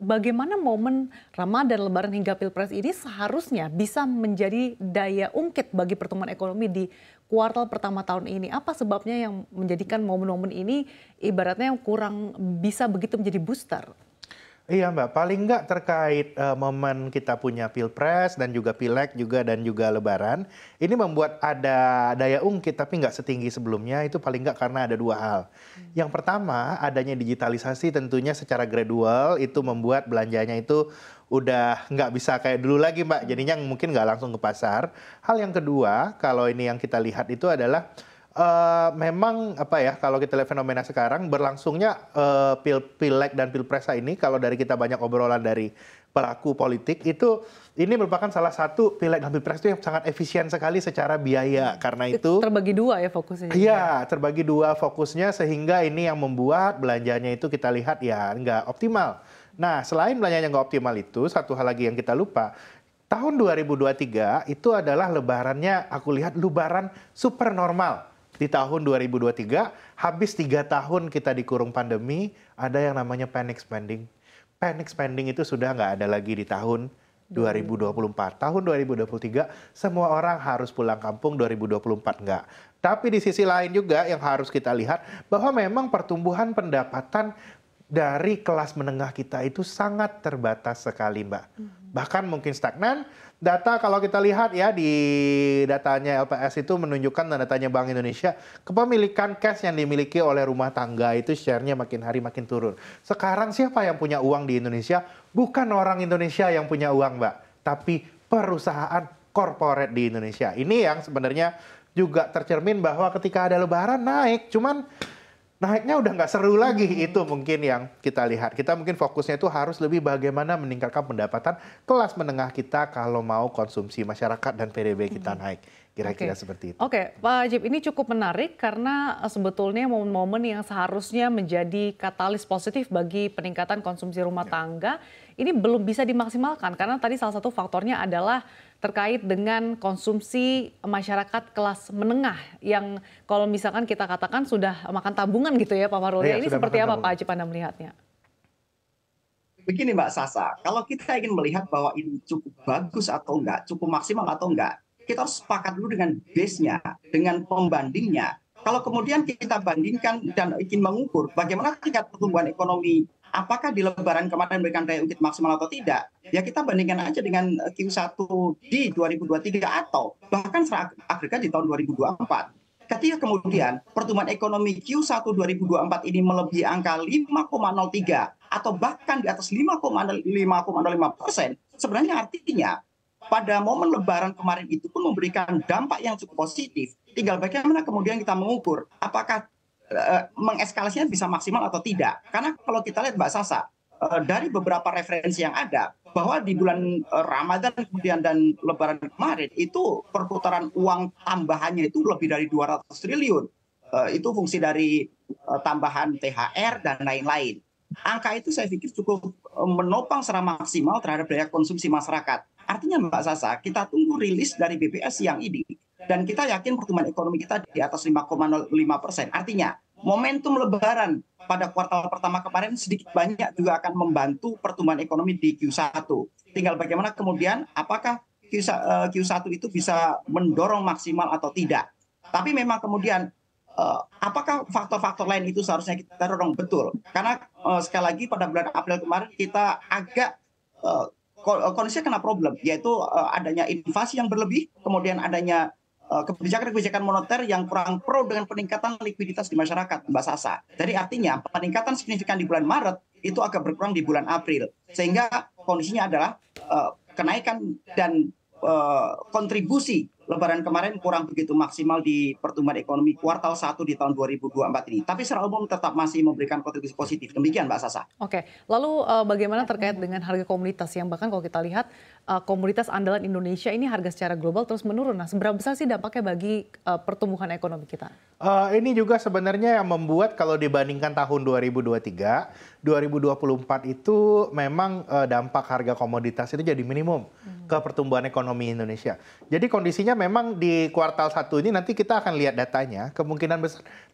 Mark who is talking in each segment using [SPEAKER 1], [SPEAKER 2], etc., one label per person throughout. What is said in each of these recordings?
[SPEAKER 1] bagaimana momen Ramadan, Lebaran hingga Pilpres ini seharusnya bisa menjadi daya ungkit bagi pertumbuhan ekonomi di kuartal pertama tahun ini? Apa sebabnya yang menjadikan momen-momen ini ibaratnya kurang bisa begitu menjadi booster?
[SPEAKER 2] Iya Mbak, paling nggak terkait momen kita punya Pilpres dan juga Pileg juga dan juga Lebaran, ini membuat ada daya ungkit tapi nggak setinggi sebelumnya, itu paling nggak karena ada dua hal. Yang pertama, adanya digitalisasi tentunya secara gradual itu membuat belanjanya itu udah nggak bisa kayak dulu lagi Mbak, jadinya mungkin nggak langsung ke pasar. Hal yang kedua, kalau ini yang kita lihat itu adalah memang apa ya, kalau kita lihat fenomena sekarang berlangsungnya Pileg dan Pilpres ini, kalau dari kita banyak obrolan dari pelaku politik itu, ini merupakan salah satu Pileg dan Pilpres itu yang sangat efisien sekali secara biaya. Karena itu
[SPEAKER 1] Terbagi dua ya fokusnya.
[SPEAKER 2] iya, terbagi dua fokusnya sehingga ini yang membuat belanjanya itu kita lihat ya nggak optimal. Nah, selain belanjanya nggak optimal itu, satu hal lagi yang kita lupa, tahun 2023 itu adalah lebarannya, aku lihat lebaran super normal. Di tahun 2023, habis 3 tahun kita dikurung pandemi, ada yang namanya panic spending. Panic spending itu sudah nggak ada lagi di tahun 2024. Tahun 2023, semua orang harus pulang kampung, 2024 nggak. Tapi di sisi lain juga yang harus kita lihat, bahwa memang pertumbuhan pendapatan dari kelas menengah kita itu sangat terbatas sekali, Mbak. Bahkan mungkin stagnan. Data kalau kita lihat ya di datanya LPS itu menunjukkan, dan datanya Bank Indonesia, kepemilikan cash yang dimiliki oleh rumah tangga itu share-nya makin hari makin turun. Sekarang siapa yang punya uang di Indonesia? Bukan orang Indonesia yang punya uang, Mbak, tapi perusahaan korporat di Indonesia. Ini yang sebenarnya juga tercermin bahwa ketika ada lebaran naik, cuman naiknya udah nggak seru lagi. Itu mungkin yang kita lihat. Kita mungkin fokusnya itu harus lebih bagaimana meningkatkan pendapatan kelas menengah kita kalau mau konsumsi masyarakat dan PDB kita naik. Kira-kira seperti itu.
[SPEAKER 1] Oke, Pak Ajib, ini cukup menarik karena sebetulnya momen-momen yang seharusnya menjadi katalis positif bagi peningkatan konsumsi rumah tangga ini belum bisa dimaksimalkan karena tadi salah satu faktornya adalah terkait dengan konsumsi masyarakat kelas menengah yang kalau misalkan kita katakan sudah makan tabungan gitu ya Pak Fahrul. Ini seperti apa Pak Ajib Anda melihatnya?
[SPEAKER 3] Begini Mbak Sasa, kalau kita ingin melihat bahwa ini cukup bagus atau enggak, cukup maksimal atau enggak, kita harus sepakat dulu dengan base-nya, dengan pembandingnya. Kalau kemudian kita bandingkan dan ingin mengukur bagaimana tingkat pertumbuhan ekonomi, apakah di lebaran kemarin memberikan daya ungkit maksimal atau tidak, ya kita bandingkan aja dengan Q1 di 2023 atau bahkan secara agregat di tahun 2024. Ketika kemudian pertumbuhan ekonomi Q1 2024 ini melebihi angka 5,03 atau bahkan di atas 5,5%, sebenarnya artinya pada momen lebaran kemarin itu pun memberikan dampak yang cukup positif. Tinggal bagaimana kemudian kita mengukur apakah mengeskalasinya bisa maksimal atau tidak. Karena kalau kita lihat Mbak Sasa, dari beberapa referensi yang ada, bahwa di bulan Ramadan kemudian dan lebaran kemarin itu perputaran uang tambahannya itu lebih dari 200 triliun. Itu fungsi dari tambahan THR dan lain-lain. Angka itu saya pikir cukup menopang secara maksimal terhadap daya konsumsi masyarakat. Artinya Mbak Sasa, kita tunggu rilis dari BPS siang ini dan kita yakin pertumbuhan ekonomi kita di atas 5,05%. Artinya momentum lebaran pada kuartal pertama kemarin sedikit banyak juga akan membantu pertumbuhan ekonomi di Q1. Tinggal bagaimana kemudian apakah Q1 itu bisa mendorong maksimal atau tidak. Tapi memang kemudian apakah faktor-faktor lain itu seharusnya kita dorong betul. Karena sekali lagi pada bulan April kemarin kita agak kondisinya kena problem, yaitu adanya inflasi yang berlebih, kemudian adanya kebijakan-kebijakan moneter yang kurang pro dengan peningkatan likuiditas di masyarakat, Mbak Sasa. Jadi artinya peningkatan signifikan di bulan Maret itu agak berkurang di bulan April. Sehingga kondisinya adalah kenaikan dan kontribusi lebaran kemarin kurang begitu maksimal di pertumbuhan ekonomi kuartal 1 di tahun 2024 ini. Tapi secara umum tetap masih memberikan kontribusi positif. Demikian Mbak Sasa.
[SPEAKER 1] Oke, lalu bagaimana terkait dengan harga komoditas yang bahkan kalau kita lihat komoditas andalan Indonesia ini harga secara global terus menurun. Nah, seberapa besar sih dampaknya bagi pertumbuhan ekonomi kita?
[SPEAKER 2] Ini juga sebenarnya yang membuat kalau dibandingkan tahun 2023, 2024 itu memang dampak harga komoditas itu jadi minimum ke pertumbuhan ekonomi Indonesia. Jadi kondisinya memang di kuartal 1 ini nanti kita akan lihat datanya, kemungkinan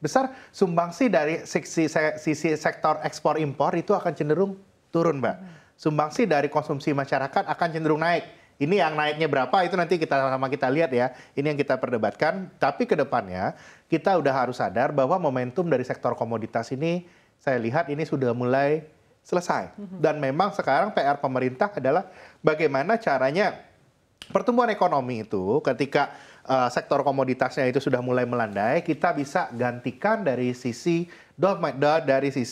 [SPEAKER 2] besar sumbangsi dari sisi sektor ekspor impor itu akan cenderung turun, Mbak. sumbangsi dari konsumsi masyarakat akan cenderung naik. Ini yang naiknya berapa itu nanti kita lihat ya. Ini yang kita perdebatkan. Tapi ke depannya kita udah harus sadar bahwa momentum dari sektor komoditas ini saya lihat ini sudah mulai selesai. Dan memang sekarang PR pemerintah adalah bagaimana caranya pertumbuhan ekonomi itu ketika sektor komoditasnya itu sudah mulai melandai, kita bisa gantikan dari sisi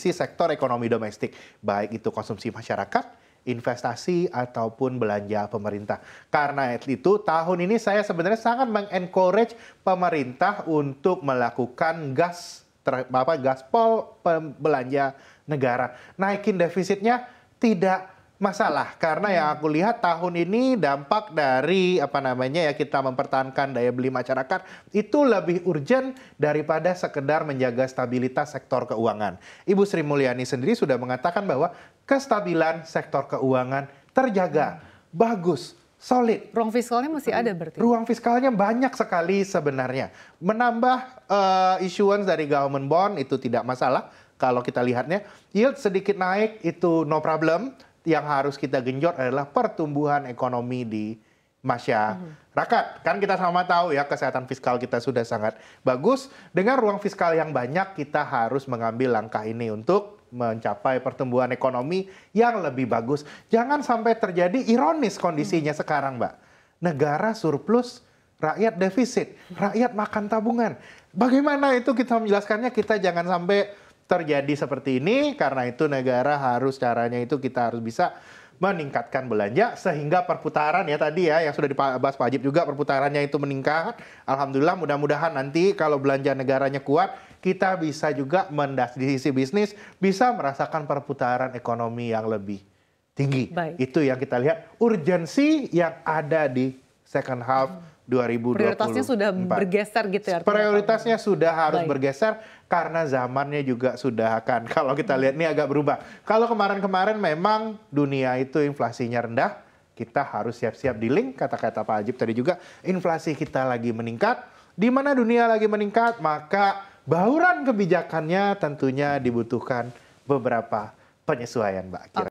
[SPEAKER 2] sektor ekonomi domestik, baik itu konsumsi masyarakat, investasi ataupun belanja pemerintah. Karena itu tahun ini saya sebenarnya sangat mengencourage pemerintah untuk melakukan gaspol belanja negara. Naikin defisitnya tidak masalah, karena yang aku lihat tahun ini dampak dari kita mempertahankan daya beli masyarakat itu lebih urgent daripada sekedar menjaga stabilitas sektor keuangan. Ibu Sri Mulyani sendiri sudah mengatakan bahwa kestabilan sektor keuangan terjaga, bagus, solid.
[SPEAKER 1] Ruang fiskalnya masih ada berarti?
[SPEAKER 2] Ruang fiskalnya banyak sekali sebenarnya. Menambah issuance dari government bond itu tidak masalah. Kalau kita lihatnya, yield sedikit naik itu no problem. Yang harus kita genjot adalah pertumbuhan ekonomi di masyarakat. Kan kita sama tahu ya, kesehatan fiskal kita sudah sangat bagus. Dengan ruang fiskal yang banyak, kita harus mengambil langkah ini untuk mencapai pertumbuhan ekonomi yang lebih bagus. Jangan sampai terjadi ironis kondisinya sekarang, Mbak. Negara surplus, rakyat defisit, rakyat makan tabungan. Bagaimana itu kita menjelaskannya? Kita jangan sampai terjadi seperti ini, karena itu negara harus caranya itu kita harus bisa meningkatkan belanja sehingga perputaran ya tadi ya yang sudah dibahas Pak Ajib juga, perputarannya itu meningkat. Alhamdulillah, mudah-mudahan nanti kalau belanja negaranya kuat, kita bisa juga di sisi bisnis bisa merasakan perputaran ekonomi yang lebih tinggi.
[SPEAKER 1] Baik.
[SPEAKER 2] Itu yang kita lihat urgensi yang ada di second half 2024.
[SPEAKER 1] Prioritasnya sudah bergeser gitu ya?
[SPEAKER 2] Prioritasnya sudah harus bergeser karena zamannya juga sudah akan, kalau kita lihat ini agak berubah. Kalau kemarin-kemarin memang dunia itu inflasinya rendah, kita harus siap-siap dealing, kata-kata Pak Ajib tadi juga, inflasi kita lagi meningkat. Di mana dunia lagi meningkat, maka bauran kebijakannya tentunya dibutuhkan beberapa penyesuaian, Mbak.